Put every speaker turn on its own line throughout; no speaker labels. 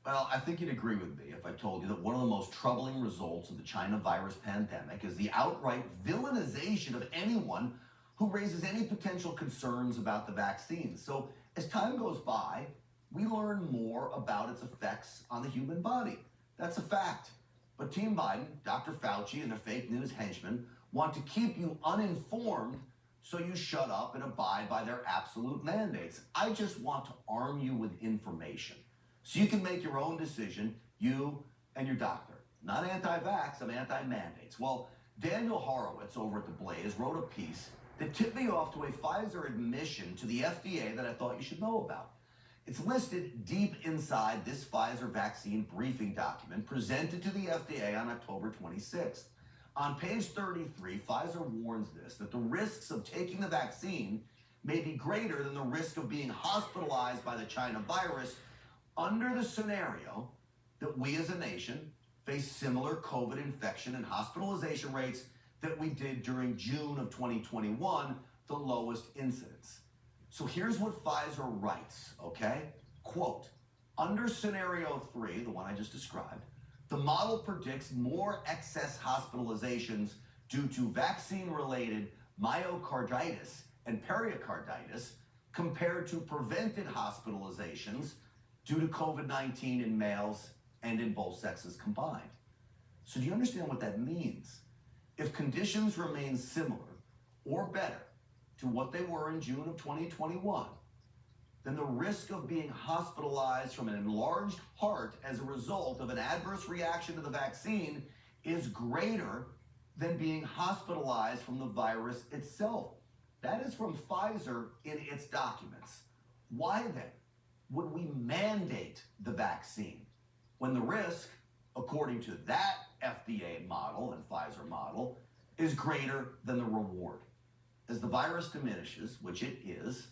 Well, I think you'd agree with me if I told you that one of the most troubling results of the China virus pandemic is the outright villainization of anyone who raises any potential concerns about the vaccine. So, as time goes by, we learn more about its effects on the human body. That's a fact. But Team Biden, Dr. Fauci, and their fake news henchmen want to keep you uninformed so you shut up and abide by their absolute mandates. I just want to arm you with information so you can make your own decision, you and your doctor. Not anti-vax, I'm anti-mandates. Well, Daniel Horowitz over at The Blaze wrote a piece that tipped me off to a Pfizer admission to the FDA that I thought you should know about. It's listed deep inside this Pfizer vaccine briefing document presented to the FDA on October 26th. On page 33, Pfizer warns this, that the risks of taking the vaccine may be greater than the risk of being hospitalized by the China virus under the scenario that we as a nation face similar COVID infection and hospitalization rates that we did during June of 2021, the lowest incidence. So here's what Pfizer writes, okay? Quote, under scenario 3, the one I just described, the model predicts more excess hospitalizations due to vaccine-related myocarditis and pericarditis compared to prevented hospitalizations due to COVID-19 in males and in both sexes combined. So do you understand what that means? If conditions remain similar or better to what they were in June of 2021, then the risk of being hospitalized from an enlarged heart as a result of an adverse reaction to the vaccine is greater than being hospitalized from the virus itself. That is from Pfizer in its documents. Why then would we mandate the vaccine when the risk, according to that FDA model and Pfizer model, is greater than the reward? As the virus diminishes, which it is,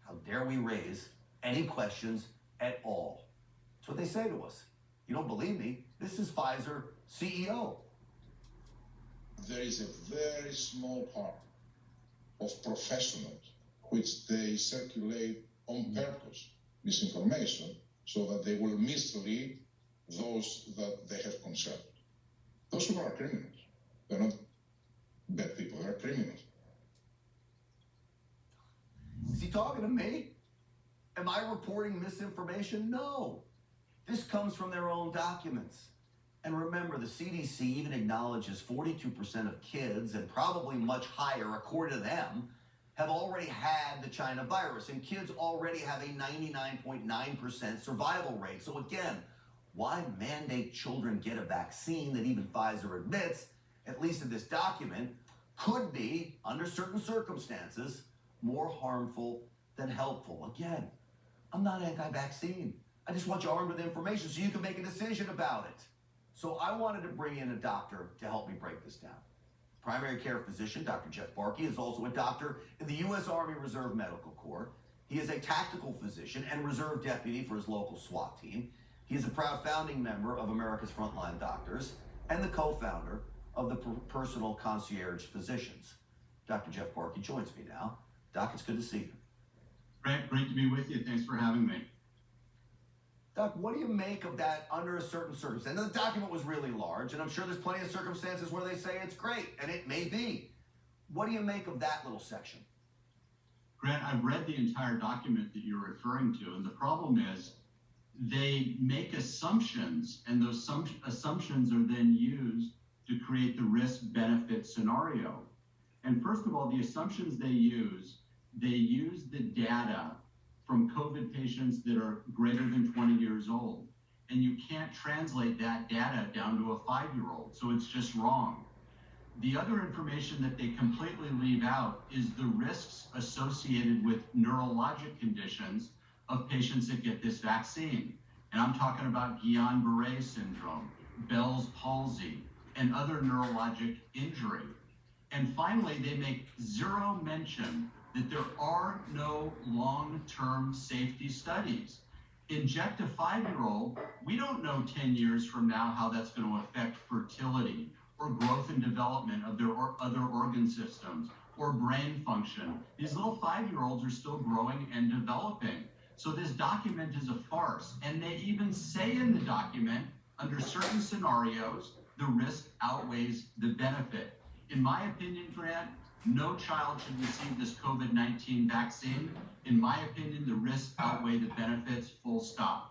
how dare we raise any questions at all? That's what they say to us. You don't believe me? This is Pfizer CEO.
There is a very small part of professionals which they circulate on purpose misinformation so that they will mislead those that they have concerned. Those people are criminals. They're not bad people, they're criminals.
Is he talking to me? Am I reporting misinformation? No. This comes from their own documents. And remember, the CDC even acknowledges 42% of kids, and probably much higher according to them, have already had the China virus. And kids already have a 99.9% survival rate. So again, why mandate children get a vaccine that even Pfizer admits, at least in this document, could be, under certain circumstances, more harmful than helpful? Again, I'm not anti-vaccine. I just want you armed with information so you can make a decision about it. So I wanted to bring in a doctor to help me break this down. Primary care physician, Dr. Jeff Barke, is also a doctor in the U.S. Army Reserve Medical Corps. He is a tactical physician and reserve deputy for his local SWAT team. He is a proud founding member of America's Frontline Doctors and the co-founder of the Personal Concierge Physicians. Dr. Jeff Barke joins me now. Doc, it's good to see you.
Great to be with you. Thanks for having me.
Doc, what do you make of that under a certain circumstance? And the document was really large, and I'm sure there's plenty of circumstances where they say it's great, and it may be. What do you make of that little section?
Grant, I've read the entire document that you're referring to, and the problem is they make assumptions, and those assumptions are then used to create the risk-benefit scenario. And first of all, the assumptions they use the data from COVID patients that are greater than 20 years old. And you can't translate that data down to a 5-year-old, so it's just wrong. The other information that they completely leave out is the risks associated with neurologic conditions of patients that get this vaccine. And I'm talking about Guillain-Barré syndrome, Bell's palsy, and other neurologic injury. And finally, they make zero mention that there are no long-term safety studies. Inject a 5-year-old, we don't know 10 years from now how that's going to affect fertility or growth and development of their other organ systems or brain function. These little 5-year-olds are still growing and developing. So this document is a farce. And they even say in the document, under certain scenarios, the risk outweighs the benefit. In my opinion, Grant, no child should receive this COVID-19 vaccine. In my opinion, the risks outweigh the benefits, full stop.